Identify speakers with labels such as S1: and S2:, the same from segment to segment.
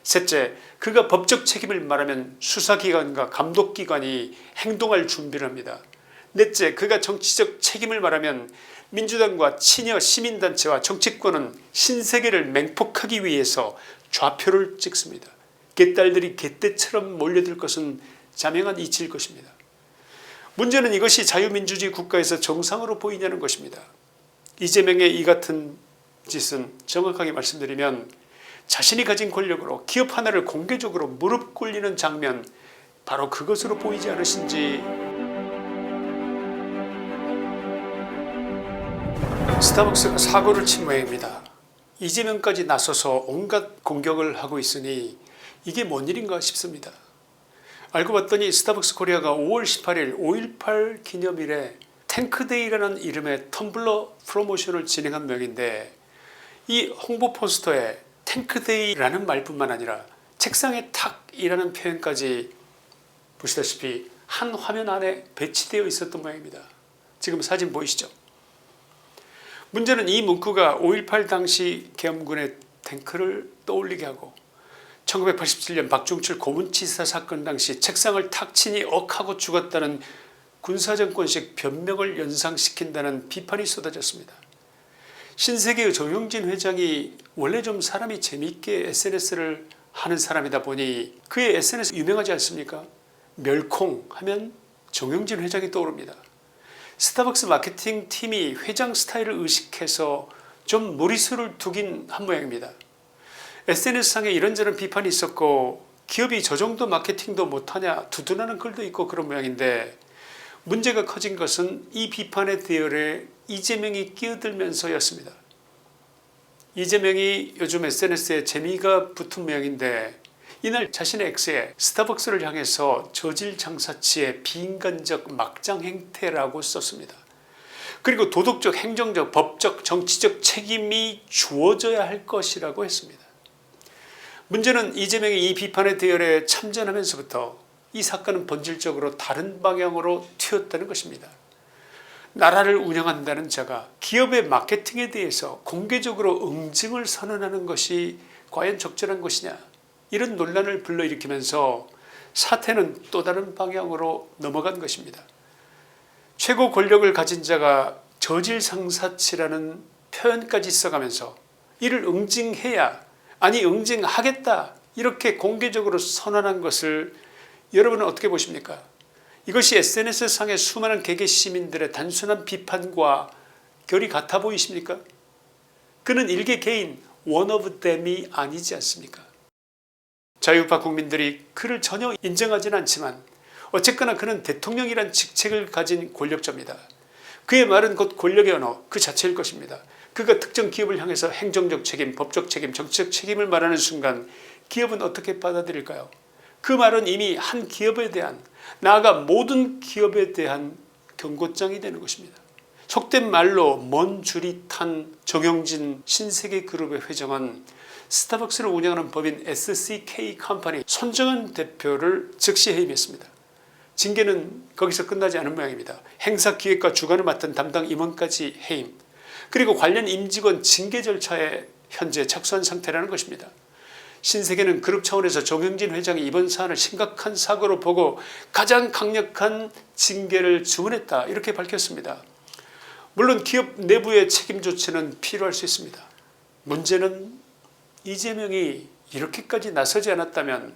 S1: 셋째, 그가 법적 책임을 말하면 수사기관과 감독기관이 행동할 준비를 합니다. 넷째, 그가 정치적 책임을 말하면 민주당과 친여 시민단체와 정치권은 신세계를 맹폭하기 위해서 좌표를 찍습니다. 개딸들이 개떼처럼 몰려들 것은 자명한 이치일 것입니다. 문제는 이것이 자유민주주의 국가에서 정상으로 보이냐는 것입니다. 이재명의 이 같은 짓은 정확하게 말씀드리면 자신이 가진 권력으로 기업 하나를 공개적으로 무릎 꿇리는 장면, 바로 그것으로 보이지 않으신지. 스타벅스가 사고를 친 모양입니다. 이재명까지 나서서 온갖 공격을 하고 있으니 이게 뭔 일인가 싶습니다. 알고 봤더니 스타벅스 코리아가 5월 18일 5.18 기념일에 탱크데이라는 이름의 텀블러 프로모션을 진행한 모양인데, 이 홍보 포스터에 탱크데이라는 말뿐만 아니라 책상에 탁이라는 표현까지 보시다시피 한 화면 안에 배치되어 있었던 모양입니다. 지금 사진 보이시죠? 문제는 이 문구가 5.18 당시 계엄군의 탱크를 떠올리게 하고 1987년 박종철 고문치사 사건 당시 책상을 탁 치니 억하고 죽었다는 군사정권식 변명을 연상시킨다는 비판이 쏟아졌습니다. 신세계의 조영진 회장이 원래 좀 사람이 재미있게 SNS를 하는 사람이다 보니 그의 SNS 유명하지 않습니까? 멸콩 하면 정영진 회장이 떠오릅니다. 스타벅스 마케팅 팀이 회장 스타일을 의식해서 좀 무리수를 두긴 한 모양입니다. SNS상에 이런저런 비판이 있었고 기업이 저 정도 마케팅도 못하냐 두둔하는 글도 있고 그런 모양인데, 문제가 커진 것은 이 비판의 대열에 이재명이 끼어들면서였습니다. 이재명이 요즘 SNS에 재미가 붙은 모양인데, 이날 자신의 X에 스타벅스를 향해서 저질 장사치의 비인간적 막장 행태라고 썼습니다. 그리고 도덕적, 행정적, 법적, 정치적 책임이 주어져야 할 것이라고 했습니다. 문제는 이재명이 이 비판의 대열에 참전하면서부터 이 사건은 본질적으로 다른 방향으로 튀었다는 것입니다. 나라를 운영한다는 자가 기업의 마케팅에 대해서 공개적으로 응징을 선언하는 것이 과연 적절한 것이냐, 이런 논란을 불러일으키면서 사태는 또 다른 방향으로 넘어간 것입니다. 최고 권력을 가진 자가 저질상사치라는 표현까지 써가면서 이를 응징해야, 아니 응징하겠다, 이렇게 공개적으로 선언한 것을 여러분은 어떻게 보십니까? 이것이 SNS상의 수많은 개개 시민들의 단순한 비판과 결이 같아 보이십니까? 그는 일개 개인 one of them이 아니지 않습니까? 자유우파 국민들이 그를 전혀 인정하지는 않지만 어쨌거나 그는 대통령이란 직책을 가진 권력자입니다. 그의 말은 곧 권력의 언어 그 자체일 것입니다. 그가 특정 기업을 향해서 행정적 책임, 법적 책임, 정치적 책임을 말하는 순간 기업은 어떻게 받아들일까요? 그 말은 이미 한 기업에 대한, 나아가 모든 기업에 대한 경고장이 되는 것입니다. 속된 말로 먼 줄이 탄 정영진 신세계그룹의 회장은 스타벅스를 운영하는 법인 SCK 컴퍼니 손정은 대표를 즉시 해임했습니다. 징계는 거기서 끝나지 않은 모양입니다. 행사기획과 주관을 맡은 담당 임원까지 해임, 그리고 관련 임직원 징계 절차에 현재 착수한 상태라는 것입니다. 신세계는 그룹 차원에서 정영진 회장이 이번 사안을 심각한 사고로 보고 가장 강력한 징계를 주문했다, 이렇게 밝혔습니다. 물론 기업 내부의 책임 조치는 필요할 수 있습니다. 문제는 이재명이 이렇게까지 나서지 않았다면,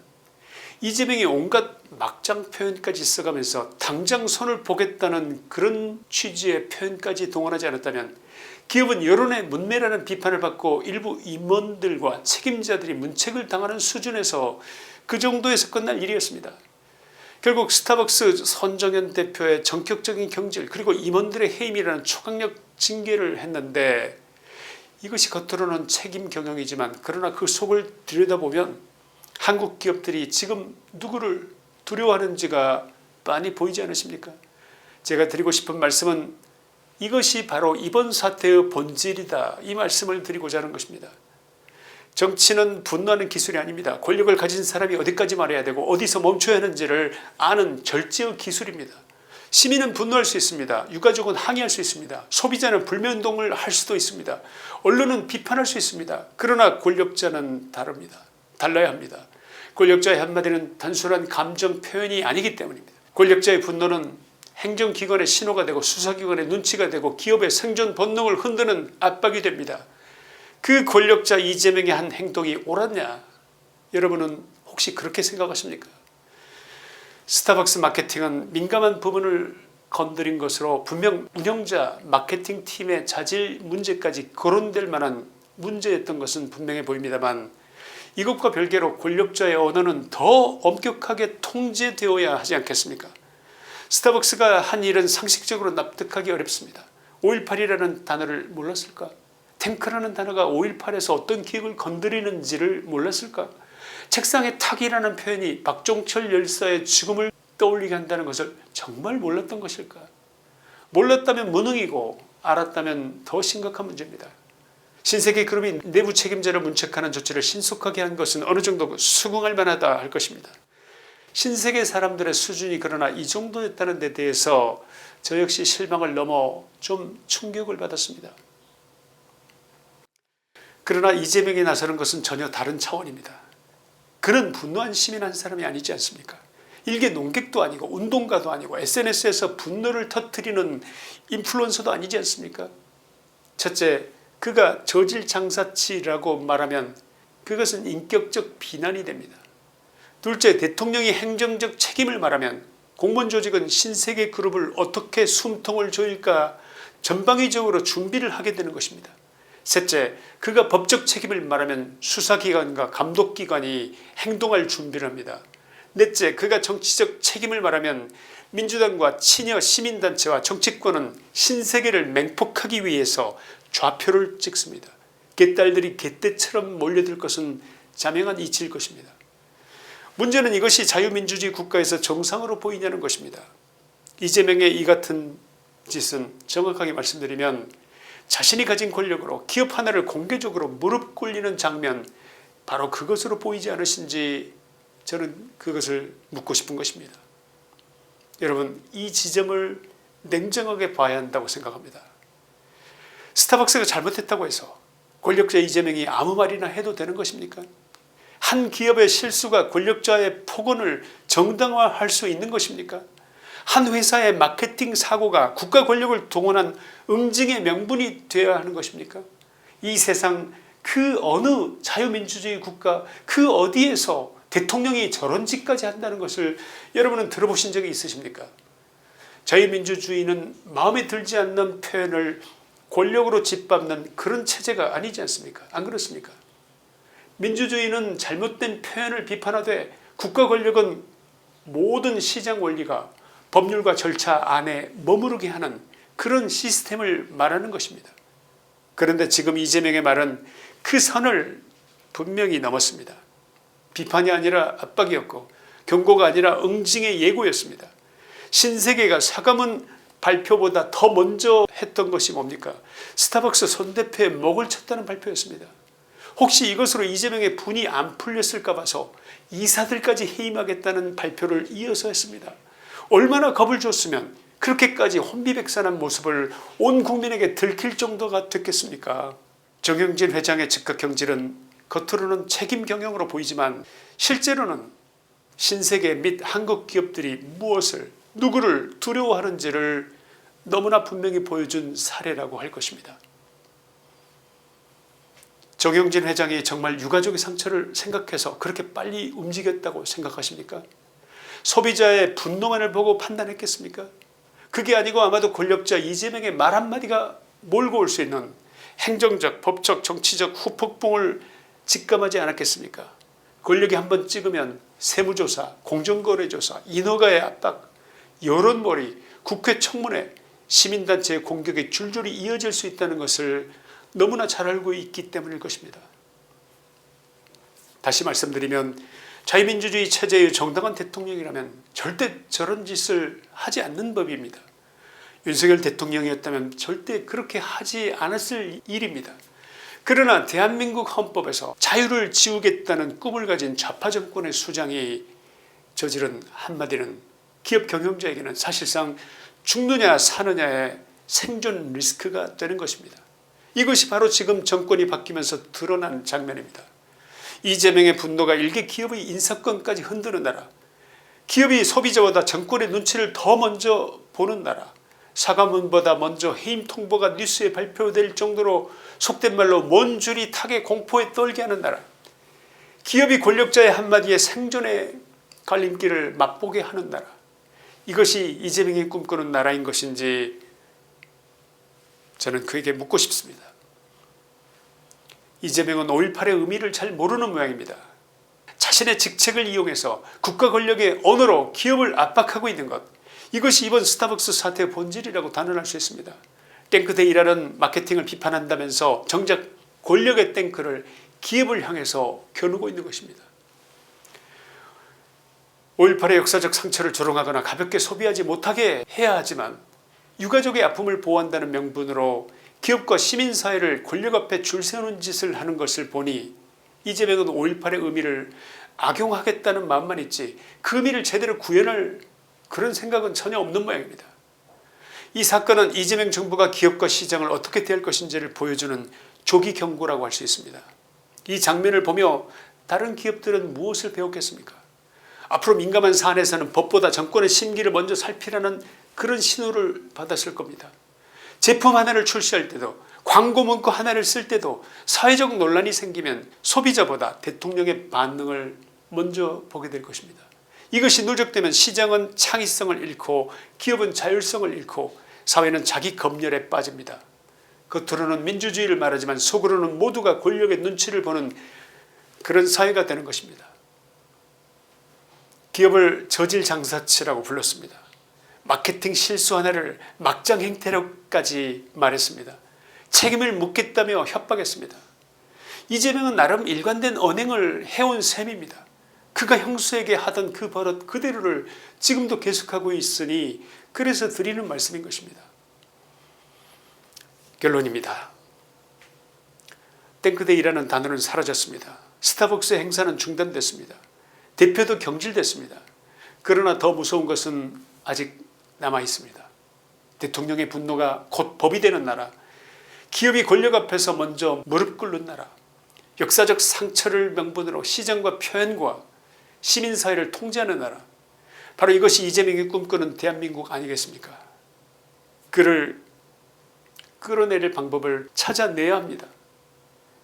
S1: 이재명이 온갖 막장 표현까지 써가면서 당장 손을 보겠다는 그런 취지의 표현까지 동원하지 않았다면 기업은 여론의 문매라는 비판을 받고 일부 임원들과 책임자들이 문책을 당하는 수준에서 그 정도에서 끝날 일이었습니다. 결국 스타벅스 손정현 대표의 전격적인 경질, 그리고 임원들의 해임이라는 초강력 징계를 했는데, 이것이 겉으로는 책임 경영이지만 그러나 그 속을 들여다보면 한국 기업들이 지금 누구를 두려워하는지가 빤히 보이지 않으십니까? 제가 드리고 싶은 말씀은 이것이 바로 이번 사태의 본질이다, 이 말씀을 드리고자 하는 것입니다. 정치는 분노하는 기술이 아닙니다. 권력을 가진 사람이 어디까지 말해야 되고 어디서 멈춰야 하는지를 아는 절제의 기술입니다. 시민은 분노할 수 있습니다. 유가족은 항의할 수 있습니다. 소비자는 불매운동을 할 수도 있습니다. 언론은 비판할 수 있습니다. 그러나 권력자는 다릅니다. 달라야 합니다. 권력자의 한마디는 단순한 감정 표현이 아니기 때문입니다. 권력자의 분노는 행정기관의 신호가 되고 수사기관의 눈치가 되고 기업의 생존 본능을 흔드는 압박이 됩니다. 그 권력자 이재명의 한 행동이 옳았냐? 여러분은 혹시 그렇게 생각하십니까? 스타벅스 마케팅은 민감한 부분을 건드린 것으로 분명 운영자 마케팅 팀의 자질 문제까지 거론될 만한 문제였던 것은 분명해 보입니다만, 이것과 별개로 권력자의 언어는 더 엄격하게 통제되어야 하지 않겠습니까? 스타벅스가 한 일은 상식적으로 납득하기 어렵습니다. 5.18이라는 단어를 몰랐을까? 탱크라는 단어가 5.18에서 어떤 기억을 건드리는지를 몰랐을까? 책상에 탁이라는 표현이 박종철 열사의 죽음을 떠올리게 한다는 것을 정말 몰랐던 것일까? 몰랐다면 무능이고 알았다면 더 심각한 문제입니다. 신세계그룹이 내부 책임자를 문책하는 조치를 신속하게 한 것은 어느 정도 수긍할 만하다 할 것입니다. 신세계 사람들의 수준이 그러나 이 정도였다는 데 대해서 저 역시 실망을 넘어 좀 충격을 받았습니다. 그러나 이재명이 나서는 것은 전혀 다른 차원입니다. 그는 분노한 시민 한 사람이 아니지 않습니까? 일개 농객도 아니고 운동가도 아니고 SNS에서 분노를 터뜨리는 인플루언서도 아니지 않습니까? 첫째, 그가 저질 장사치라고 말하면 그것은 인격적 비난이 됩니다. 둘째, 대통령이 행정적 책임을 말하면 공무원 조직은 신세계그룹을 어떻게 숨통을 조일까 전방위적으로 준비를 하게 되는 것입니다. 셋째, 그가 법적 책임을 말하면 수사기관과 감독기관이 행동할 준비를 합니다. 넷째, 그가 정치적 책임을 말하면 민주당과 친여 시민단체와 정치권은 신세계를 맹폭하기 위해서 좌표를 찍습니다. 개딸들이 개떼처럼 몰려들 것은 자명한 이치일 것입니다. 문제는 이것이 자유민주주의 국가에서 정상으로 보이냐는 것입니다. 이재명의 이 같은 짓은 정확하게 말씀드리면 자신이 가진 권력으로 기업 하나를 공개적으로 무릎 꿇리는 장면, 바로 그것으로 보이지 않으신지 저는 그것을 묻고 싶은 것입니다. 여러분, 이 지점을 냉정하게 봐야 한다고 생각합니다. 스타벅스가 잘못했다고 해서 권력자 이재명이 아무 말이나 해도 되는 것입니까? 한 기업의 실수가 권력자의 폭언을 정당화할 수 있는 것입니까? 한 회사의 마케팅 사고가 국가 권력을 동원한 응징의 명분이 되어야 하는 것입니까? 이 세상 그 어느 자유민주주의 국가 그 어디에서 대통령이 저런 짓까지 한다는 것을 여러분은 들어보신 적이 있으십니까? 자유민주주의는 마음에 들지 않는 표현을 권력으로 짓밟는 그런 체제가 아니지 않습니까? 안 그렇습니까? 민주주의는 잘못된 표현을 비판하되 국가 권력은 모든 시장 원리가 법률과 절차 안에 머무르게 하는 그런 시스템을 말하는 것입니다. 그런데 지금 이재명의 말은 그 선을 분명히 넘었습니다. 비판이 아니라 압박이었고 경고가 아니라 응징의 예고였습니다. 신세계가 사과문 발표보다 더 먼저 했던 것이 뭡니까? 스타벅스 손 대표의 목을 쳤다는 발표였습니다. 혹시 이것으로 이재명의 분이 안 풀렸을까 봐서 이사들까지 해임하겠다는 발표를 이어서 했습니다. 얼마나 겁을 줬으면 그렇게까지 혼비백산한 모습을 온 국민에게 들킬 정도가 됐겠습니까? 정영진 회장의 즉각 경질은 겉으로는 책임 경영으로 보이지만 실제로는 신세계 및 한국 기업들이 무엇을 누구를 두려워하는지를 너무나 분명히 보여준 사례라고 할 것입니다. 정영진 회장이 정말 유가족의 상처를 생각해서 그렇게 빨리 움직였다고 생각하십니까? 소비자의 분노만을 보고 판단했겠습니까? 그게 아니고 아마도 권력자 이재명의 말 한마디가 몰고 올 수 있는 행정적, 법적, 정치적 후폭풍을 직감하지 않았겠습니까? 권력이 한번 찍으면 세무조사, 공정거래조사, 인허가의 압박, 여론몰이, 국회 청문회, 시민단체의 공격이 줄줄이 이어질 수 있다는 것을 너무나 잘 알고 있기 때문일 것입니다. 다시 말씀드리면 자유민주주의 체제의 정당한 대통령이라면 절대 저런 짓을 하지 않는 법입니다. 윤석열 대통령이었다면 절대 그렇게 하지 않았을 일입니다. 그러나 대한민국 헌법에서 자유를 지우겠다는 꿈을 가진 좌파 정권의 수장이 저지른 한마디는 기업 경영자에게는 사실상 죽느냐 사느냐의 생존 리스크가 되는 것입니다. 이것이 바로 지금 정권이 바뀌면서 드러난 장면입니다. 이재명의 분노가 일개 기업의 인사권까지 흔드는 나라, 기업이 소비자보다 정권의 눈치를 더 먼저 보는 나라, 사과문보다 먼저 해임 통보가 뉴스에 발표될 정도로 속된 말로 먼 줄이 탁의 공포에 떨게 하는 나라, 기업이 권력자의 한마디에 생존의 갈림길을 맛보게 하는 나라, 이것이 이재명이 꿈꾸는 나라인 것인지 저는 그에게 묻고 싶습니다. 이재명은 5.18의 의미를 잘 모르는 모양입니다. 자신의 직책을 이용해서 국가 권력의 언어로 기업을 압박하고 있는 것, 이것이 이번 스타벅스 사태의 본질이라고 단언할 수 있습니다. 탱크데이라는 마케팅을 비판한다면서 정작 권력의 탱크를 기업을 향해서 겨누고 있는 것입니다. 5.18의 역사적 상처를 조롱하거나 가볍게 소비하지 못하게 해야 하지만 유가족의 아픔을 보호한다는 명분으로 기업과 시민사회를 권력 앞에 줄 세우는 짓을 하는 것을 보니 이재명은 5.18의 의미를 악용하겠다는 마음만 있지 그 의미를 제대로 구현할 그런 생각은 전혀 없는 모양입니다. 이 사건은 이재명 정부가 기업과 시장을 어떻게 대할 것인지를 보여주는 조기 경고라고 할 수 있습니다. 이 장면을 보며 다른 기업들은 무엇을 배웠겠습니까? 앞으로 민감한 사안에서는 법보다 정권의 심기를 먼저 살피라는 그런 신호를 받았을 겁니다. 제품 하나를 출시할 때도 광고 문구 하나를 쓸 때도 사회적 논란이 생기면 소비자보다 대통령의 반응을 먼저 보게 될 것입니다. 이것이 누적되면 시장은 창의성을 잃고 기업은 자율성을 잃고 사회는 자기 검열에 빠집니다. 겉으로는 민주주의를 말하지만 속으로는 모두가 권력의 눈치를 보는 그런 사회가 되는 것입니다. 기업을 저질 장사치라고 불렀습니다. 마케팅 실수 하나를 막장 행태로까지 말했습니다. 책임을 묻겠다며 협박했습니다. 이재명은 나름 일관된 언행을 해온 셈입니다. 그가 형수에게 하던 그 버릇 그대로를 지금도 계속하고 있으니 그래서 드리는 말씀인 것입니다. 결론입니다. 탱크데이라는 단어는 사라졌습니다. 스타벅스 행사는 중단됐습니다. 대표도 경질됐습니다. 그러나 더 무서운 것은 아직 남아 있습니다. 대통령의 분노가 곧 법이 되는 나라, 기업이 권력 앞에서 먼저 무릎 꿇는 나라, 역사적 상처를 명분으로 시장과 표현과 시민사회를 통제하는 나라, 바로 이것이 이재명이 꿈꾸는 대한민국 아니겠습니까? 그를 끌어내릴 방법을 찾아내야 합니다.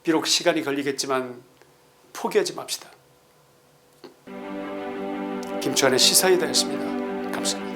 S1: 비록 시간이 걸리겠지만 포기하지 맙시다. 김초한의 시사이다였습니다. 감사합니다.